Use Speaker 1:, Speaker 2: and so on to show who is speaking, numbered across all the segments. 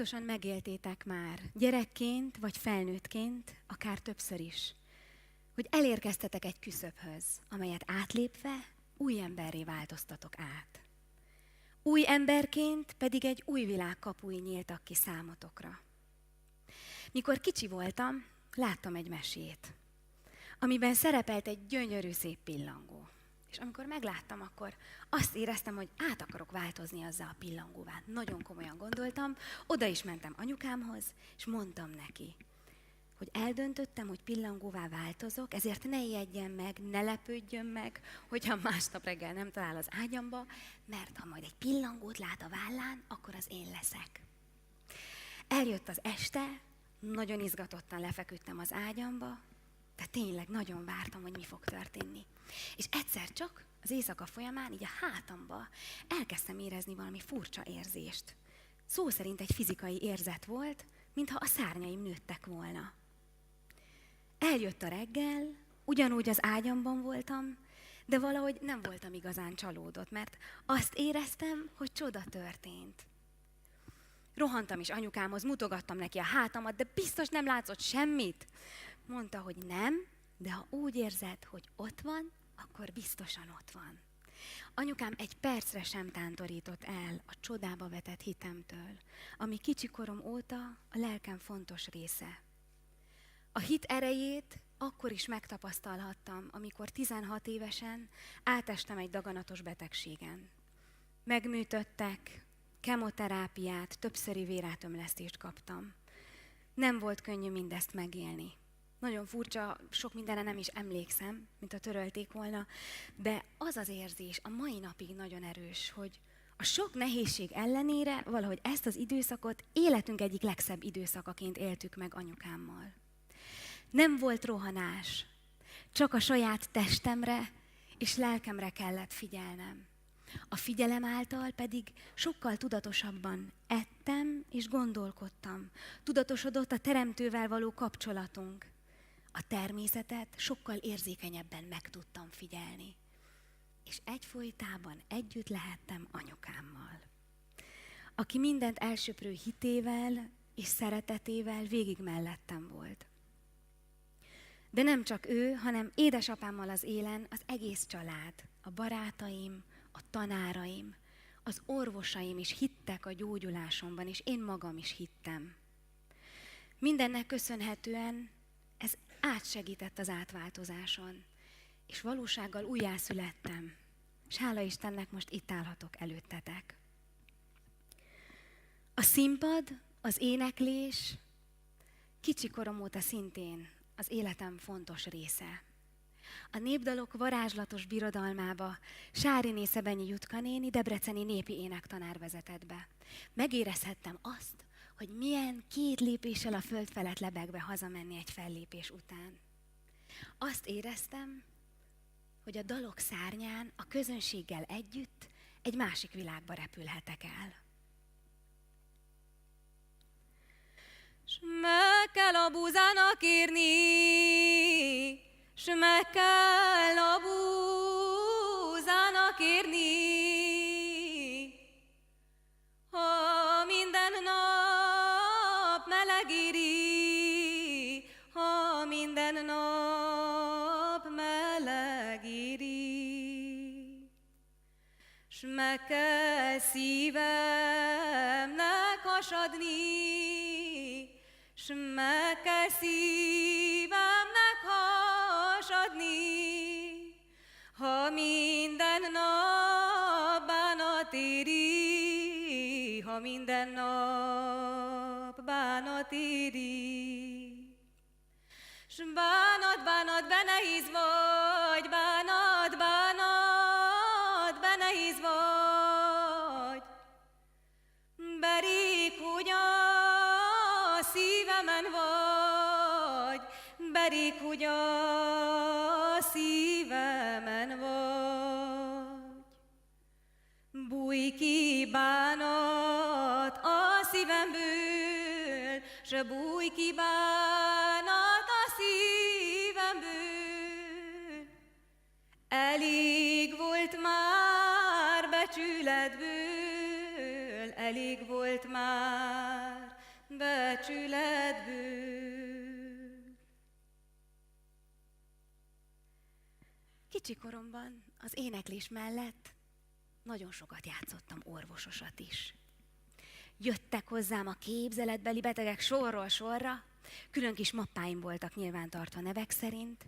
Speaker 1: Biztosan megéltétek már, gyerekként vagy felnőttként, akár többször is, hogy elérkeztetek egy küszöbhöz, amelyet átlépve új emberré változtatok át. Új emberként pedig egy új világ kapui nyíltak ki számotokra. Mikor kicsi voltam, láttam egy mesét, amiben szerepelt egy gyönyörű szép pillangó. És amikor megláttam, akkor azt éreztem, hogy át akarok változni azzal a pillangóvá. Nagyon komolyan gondoltam, oda is mentem anyukámhoz, és mondtam neki, hogy eldöntöttem, hogy pillangóvá változok, ezért ne ijedjen meg, ne lepődjön meg, hogyha másnap reggel nem talál az ágyamba, mert ha majd egy pillangót lát a vállán, akkor az én leszek. Eljött az este, nagyon izgatottan lefeküdtem az ágyamba, de tényleg nagyon vártam, hogy mi fog történni. És egyszer csak az éjszaka folyamán így a hátamba elkezdtem érezni valami furcsa érzést. Szó szerint egy fizikai érzet volt, mintha a szárnyaim nőttek volna. Eljött a reggel, ugyanúgy az ágyamban voltam, de valahogy nem voltam igazán csalódott, mert azt éreztem, hogy csoda történt. Rohantam is anyukámhoz, mutogattam neki a hátamat, de biztos nem látszott semmit. Mondta, hogy nem, de ha úgy érzed, hogy ott van, akkor biztosan ott van. Anyukám egy percre sem tántorított el a csodába vetett hitemtől, ami kicsikorom óta a lelkem fontos része. A hit erejét akkor is megtapasztalhattam, amikor 16 évesen átestem egy daganatos betegségen. Megműtöttek, kemoterápiát, többszöri vérátömlesztést kaptam. Nem volt könnyű mindezt megélni. Nagyon furcsa, sok mindenre nem is emlékszem, mint ha törölték volna, de az az érzés a mai napig nagyon erős, hogy a sok nehézség ellenére valahogy ezt az időszakot életünk egyik legszebb időszakaként éltük meg anyukámmal. Nem volt rohanás, csak a saját testemre és lelkemre kellett figyelnem. A figyelem által pedig sokkal tudatosabban ettem és gondolkodtam. Tudatosodott a Teremtővel való kapcsolatunk. A természetet sokkal érzékenyebben meg tudtam figyelni. És egyfolytában együtt lehettem anyukámmal, aki mindent elsöprő hitével és szeretetével végig mellettem volt. De nem csak ő, hanem édesapámmal az élen az egész család, a barátaim, a tanáraim, az orvosaim is hittek a gyógyulásomban, és én magam is hittem. Mindennek köszönhetően ez átsegített az átváltozáson, és valósággal újjászülettem, és hála Istennek most itt állhatok előttetek. A színpad, az éneklés kicsi korom óta szintén az életem fontos része. A népdalok varázslatos birodalmába Sáriné Szebenyi Jutka néni debreceni népi énektanár vezetett be. Megérezhettem azt, hogy milyen 2 lépéssel a föld felett lebegve hazamenni egy fellépés után. Azt éreztem, hogy a dalok szárnyán a közönséggel együtt egy másik világba repülhetek el. S meg kell a búzának írni, s meg kell a búzának írni, ha minden nap meleg íri, ha minden nap meleg íri, s meg kell szívemnek hasadni, s meg kell szívemnek hasadni, ha minden nap bánat éri, ha minden nap bánat éri. S bánat, bánat, be nehéz vagy, bánat, bánat, be nehéz vagy, berik, hogy a szívemen vagy, berik, hogy a szívemen vagy. Bújj ki bánat a szívemből, s bújj ki bánat a szívemből. Elég volt már becsületből, elég volt már
Speaker 2: becsületből.
Speaker 1: Kicsi koromban az éneklés mellett nagyon sokat játszottam orvososat is. Jöttek hozzám a képzeletbeli betegek sorról sorra, külön kis mappáim voltak nyilvántartva nevek szerint.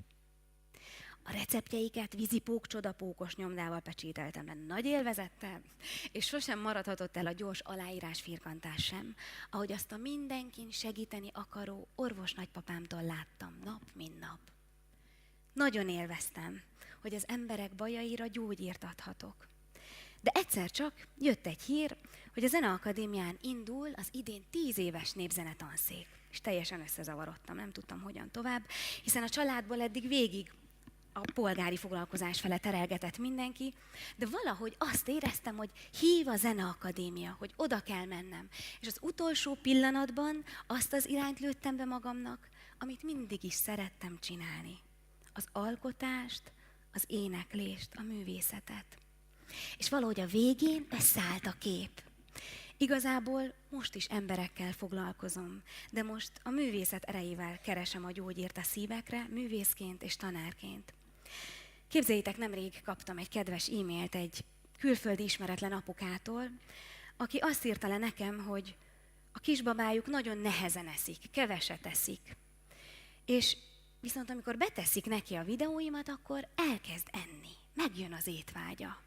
Speaker 1: A receptjeiket vízipók, csodapókos nyomdával pecsételtem le nagy élvezettel, és sosem maradhatott el a gyors aláírás firkantás sem, ahogy azt a mindenkin segíteni akaró orvos nagypapámtól láttam nap, mint nap. Nagyon élveztem, hogy az emberek bajaira gyógyírt adhatok. De egyszer csak jött egy hír, hogy a Zeneakadémián indul az idén 10 éves népzenetanszék. És teljesen összezavarodtam, nem tudtam hogyan tovább, hiszen a családból eddig végig a polgári foglalkozás fele terelgetett mindenki, de valahogy azt éreztem, hogy hív a Zeneakadémia, hogy oda kell mennem. És az utolsó pillanatban azt az irányt lőttem be magamnak, amit mindig is szerettem csinálni. Az alkotást, az éneklést, a művészetet. És valahogy a végén összeállt a kép. Igazából most is emberekkel foglalkozom, de most a művészet erejével keresem a gyógyírt a szívekre, művészként és tanárként. Képzeljétek, nemrég kaptam egy kedves e-mailt egy külföldi ismeretlen apukától, aki azt írta le nekem, hogy a kisbabájuk nagyon nehezen eszik, keveset eszik. És viszont amikor beteszik neki a videóimat, akkor elkezd enni, megjön az étvágya.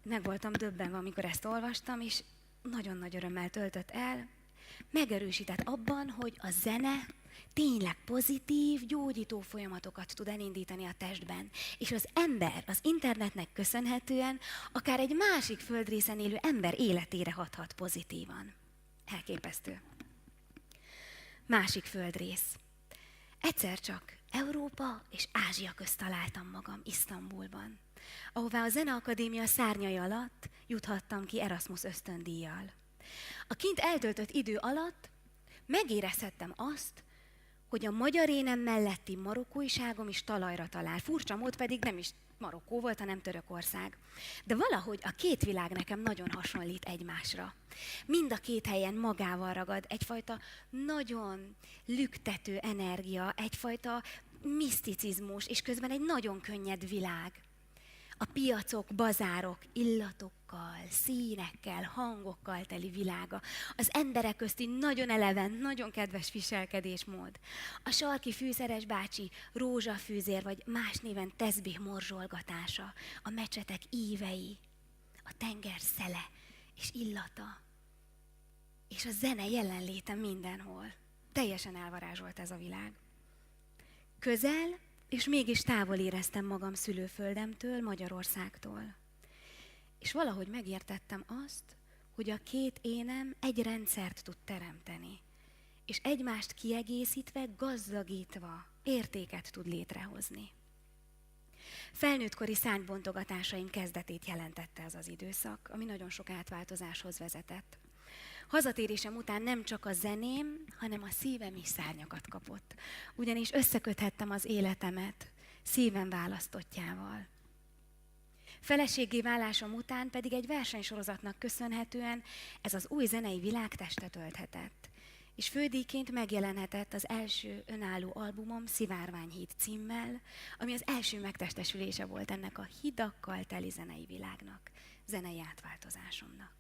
Speaker 1: Meg voltam döbbenve, amikor ezt olvastam, és nagyon nagy örömmel töltött el. Megerősített abban, hogy a zene tényleg pozitív, gyógyító folyamatokat tud elindítani a testben. És az ember az internetnek köszönhetően akár egy másik földrészen élő ember életére hathat pozitívan. Elképesztő. Másik földrész. Egyszer csak Európa és Ázsia közt találtam magam Isztambulban, ahová a Zeneakadémia szárnyai alatt juthattam ki Erasmus ösztöndíjjal. A kint eltöltött idő alatt megérezhettem azt, hogy a magyar énem melletti marokkóiságom is talajra talál. Furcsa mód pedig nem is Marokkó volt, hanem Törökország. De valahogy a két világ nekem nagyon hasonlít egymásra. Mind a két helyen magával ragad egyfajta nagyon lüktető energia, egyfajta miszticizmus, és közben egy nagyon könnyed világ. A piacok, bazárok illatokkal, színekkel, hangokkal teli világa. Az emberek közti nagyon eleven, nagyon kedves viselkedésmód. A sarki fűszeres bácsi rózsafűzér, vagy más néven teszbih morzsolgatása. A mecsetek ívei, a tenger szele és illata. És a zene jelenléte mindenhol. Teljesen elvarázsolt ez a világ. Közel, és mégis távol éreztem magam szülőföldemtől, Magyarországtól. És valahogy megértettem azt, hogy a két énem egy rendszert tud teremteni, és egymást kiegészítve, gazdagítva értéket tud létrehozni. Felnőttkori szárnybontogatásaim kezdetét jelentette ez az időszak, ami nagyon sok átváltozáshoz vezetett. Hazatérésem után nem csak a zeném, hanem a szívem is szárnyakat kapott. Ugyanis összeköthettem az életemet szívem választottjával. Feleséggé válásom után pedig egy versenysorozatnak köszönhetően ez az új zenei világ testet ölthetett. És fődíjként megjelenhetett az első önálló albumom Szivárványhíd címmel, ami az első megtestesülése volt ennek a hidakkal teli zenei világnak, zenei átváltozásomnak.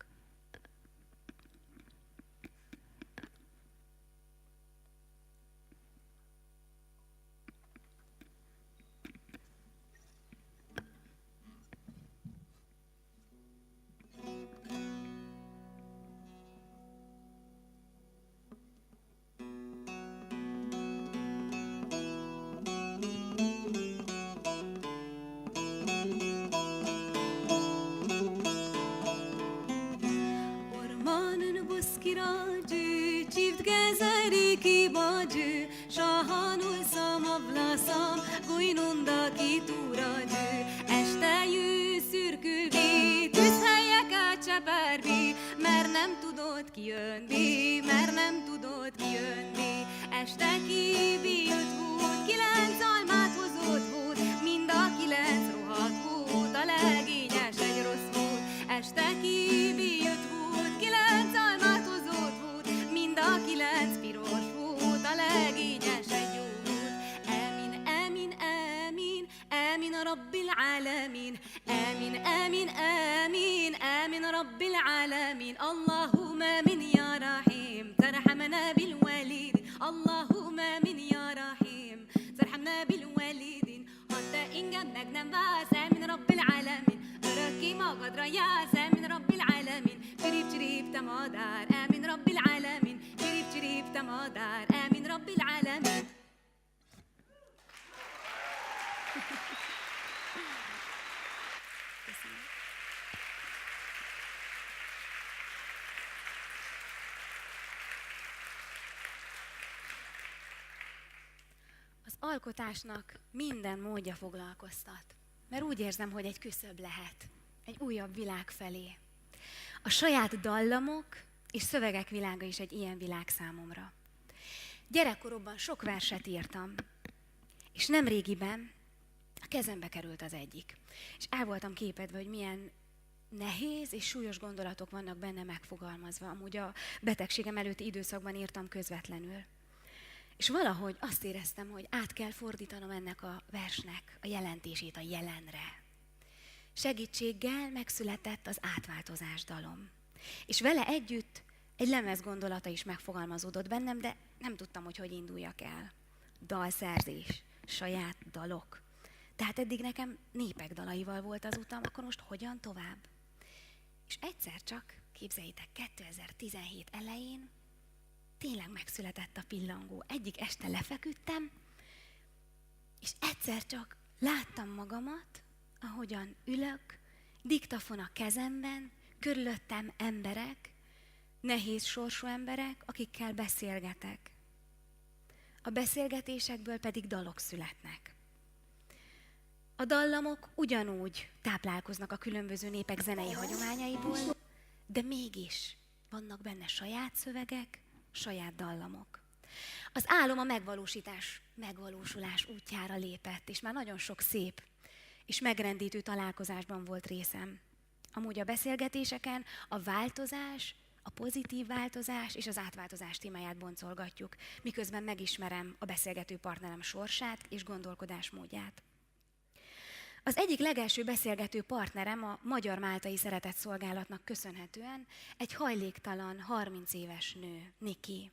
Speaker 2: Sahanul szamavlaszam, gújnunda kitúradzső. Este jő szürkülvi, tűzhelyek átcsepervi, mert nem tudod kijönni, mert nem tudod kijönni. Este kibíjött volt, 9 almát hozott volt, mind a 9 rohadt volt, a legényes egy rossz volt. Este kibíjött volt, 9 almát hozott volt, mind a 9 piros út, a legényes egy jó út. Amin, amin, amin, amin rabbil alamin, amin, amin, amin, amin rabbil alamin. Allahumma min ya rahim, tarhamna bil walidin. Allahumma min ya rahim, tarhamna bil walidin. Hatta engem meg nem válsz, amin rabbil alamin. Örökké magadra jársz, amin rabbil alamin. Csirip, csirip, te madár, amin rabbil alamin. Csirip, csirip, te madár, amin rabbil alamin.
Speaker 1: Az alkotásnak minden módja foglalkoztat, mert úgy érzem, hogy egy küszöb lehet, egy újabb világ felé. A saját dallamok és szövegek világa is egy ilyen világ számomra. Gyerekkoromban sok verset írtam, és nemrégiben a kezembe került az egyik. És el voltam képedve, hogy milyen nehéz és súlyos gondolatok vannak benne megfogalmazva. Amúgy a betegségem előtti időszakban írtam közvetlenül. És valahogy azt éreztem, hogy át kell fordítanom ennek a versnek a jelentését a jelenre. Segítséggel megszületett az átváltozás dalom. És vele együtt egy lemez gondolata is megfogalmazódott bennem, de nem tudtam, hogy induljak el. Dalszerzés, saját dalok. Tehát eddig nekem népek dalaival volt az utam, akkor most hogyan tovább? És egyszer csak, képzeljétek, 2017 elején tényleg megszületett a pillangó. Egyik este lefeküdtem, és egyszer csak láttam magamat, ahogyan ülök, diktafon a kezemben, körülöttem emberek, nehéz sorsú emberek, akikkel beszélgetek. A beszélgetésekből pedig dalok születnek. A dallamok ugyanúgy táplálkoznak a különböző népek zenei hagyományaiból, de mégis vannak benne saját szövegek, saját dallamok. Az álom a megvalósulás útjára lépett, és már nagyon sok szép és megrendítő találkozásban volt részem. Amúgy a beszélgetéseken a változás, a pozitív változás és az átváltozás témáját boncolgatjuk, miközben megismerem a beszélgető partnerem sorsát és gondolkodásmódját. Az egyik legelső beszélgető partnerem a Magyar Máltai Szeretetszolgálatnak köszönhetően egy hajléktalan, 30 éves nő, Niki.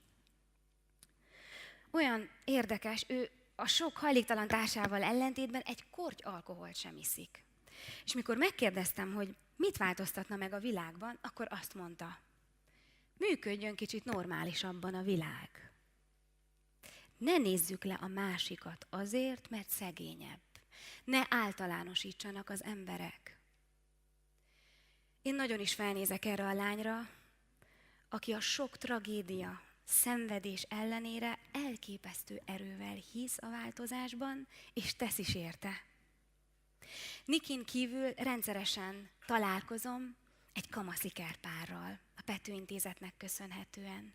Speaker 1: Olyan érdekes, ő a sok hajléktalan társával ellentétben egy korty alkoholt sem iszik. És mikor megkérdeztem, hogy mit változtatna meg a világban, akkor azt mondta, működjön kicsit normálisabban a világ. Ne nézzük le a másikat azért, mert szegényebb. Ne általánosítsanak az emberek. Én nagyon is felnézek erre a lányra, aki a sok tragédia, szenvedés ellenére elképesztő erővel hisz a változásban, és tesz is érte. Nikin kívül rendszeresen találkozom egy kamaszsikerpárral, a Pető Intézetnek köszönhetően.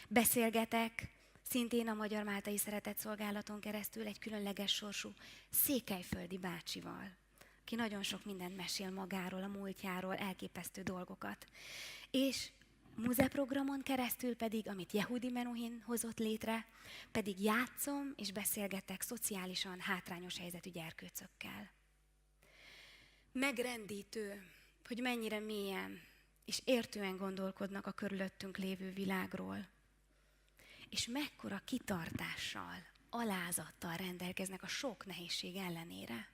Speaker 1: Beszélgetek, szintén a Magyar Máltai Szeretetszolgálaton keresztül egy különleges sorsú székelyföldi bácsival, aki nagyon sok mindent mesél magáról, a múltjáról, elképesztő dolgokat. És múzeprogramon keresztül pedig, amit Yehudi Menuhin hozott létre, pedig játszom és beszélgetek szociálisan hátrányos helyzetű gyerkőcökkel. Megrendítő, hogy mennyire mélyen és értően gondolkodnak a körülöttünk lévő világról. És mekkora kitartással, alázattal rendelkeznek a sok nehézség ellenére.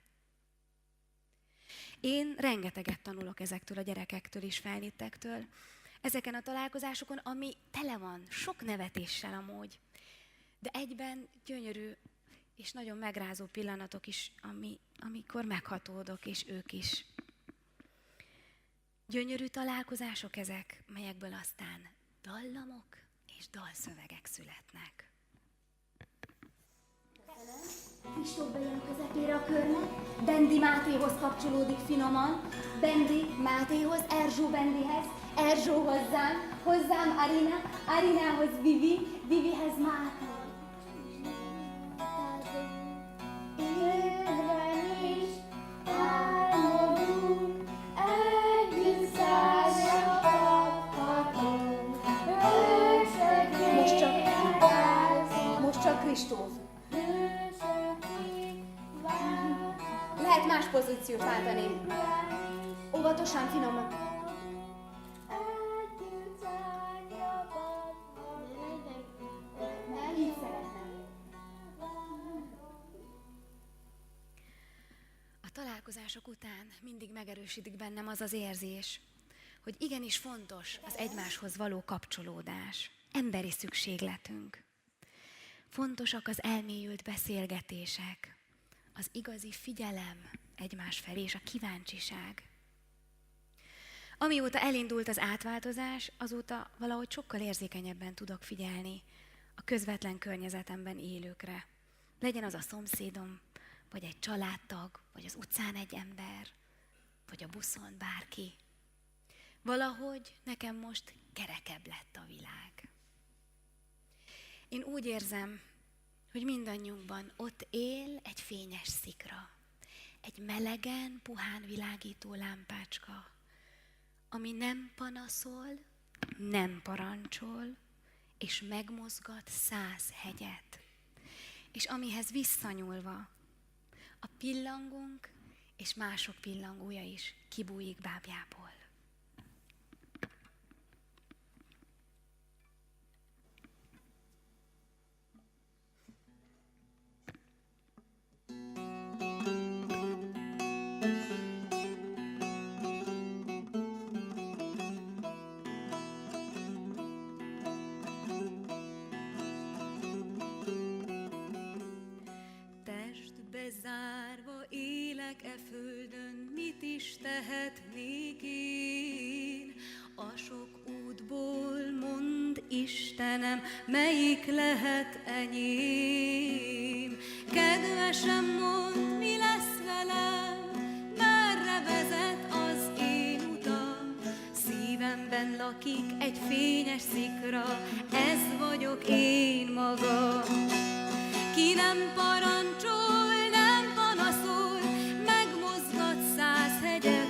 Speaker 1: Én rengeteget tanulok ezektől a gyerekektől és felnőttektől, ezeken a találkozásokon, ami tele van, sok nevetéssel amúgy, de egyben gyönyörű és nagyon megrázó pillanatok is, amikor meghatódok, és ők is. Gyönyörű találkozások ezek, melyekből aztán dallamok és dalszövegek születnek.
Speaker 3: Kristóf bejön közepére a körnek, Bendi Mátéhoz kapcsolódik finoman, Bendi Mátéhoz, Erzsó Bendihez, Erzsó hozzám, hozzám Arina, Arinához Vivi, Vivihez Máté. Most Kristóf. Lehet más pozíciót váltani. Óvatosan, finoman. Így szeretem.
Speaker 1: A találkozások után mindig megerősödik bennem az az érzés, hogy igenis fontos az egymáshoz való kapcsolódás, emberi szükségletünk. Fontosak az elmélyült beszélgetések, az igazi figyelem egymás felé és a kíváncsiság. Amióta elindult az átváltozás, azóta valahogy sokkal érzékenyebben tudok figyelni a közvetlen környezetemben élőkre. Legyen az a szomszédom, vagy egy családtag, vagy az utcán egy ember, vagy a buszon bárki. Valahogy nekem most kerekebb lett a világ. Én úgy érzem, hogy mindannyiunkban ott él egy fényes szikra, egy melegen, puhán világító lámpácska, ami nem panaszol, nem parancsol, és megmozgat 100 hegyet. És amihez visszanyúlva a pillangónk és mások pillangója is kibújik bábjából.
Speaker 2: Zárva élek-e földön, mit is tehetnék én? A sok útból mondd, Istenem, melyik lehet enyém? Kedvesem, mondd, mi lesz velem, merre vezet az én utam? Szívemben lakik egy fényes szikra, ez vagyok én magam. Ki nem parancsol, nem panaszol, megmozgat 100 hegyet.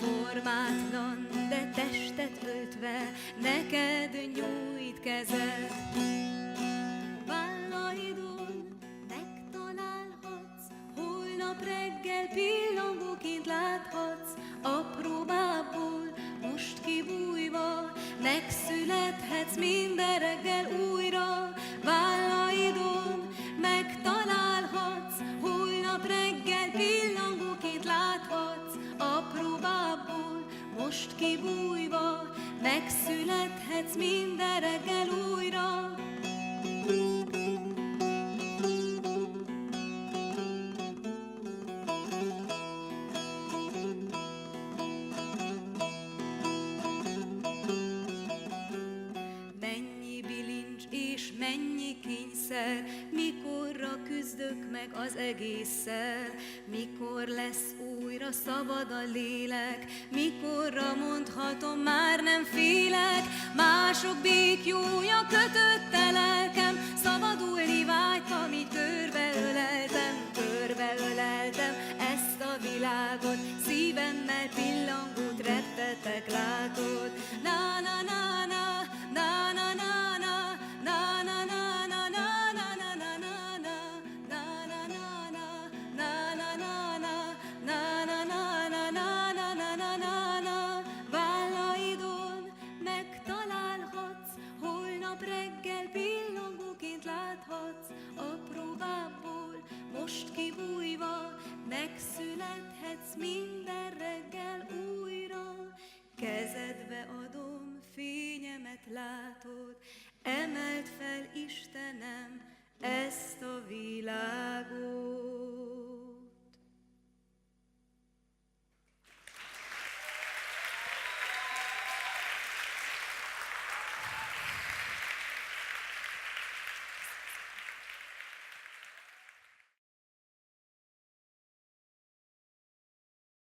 Speaker 2: Formátlan, de testet öltve, neked nyújt kezed. Vállaidon megtalálhatsz, holnap reggel pillangóként láthatsz. Apró bábból most kibújva, megszülethetsz minden reggel újra. Vállaidon megtalálhatsz, holnap reggel pillangóként láthatsz. Apró bábból most kibújva, megszülethetsz minden reggel újra. Mikorra küzdök meg az egésszel, mikor lesz újra szabad a lélek, mikorra mondhatom, már nem félek, mások békjója kötötte lelkem, szabadulni vágytam, így körbeöleltem ezt a világot, szívemmel pillangót reptetek, látod, na na na na, na na na na, na na na. Apró bábból most kibújva, megszülethetsz minden reggel újra. Kezedbe adom, fényemet látod, emeld fel, Istenem, ezt a világot.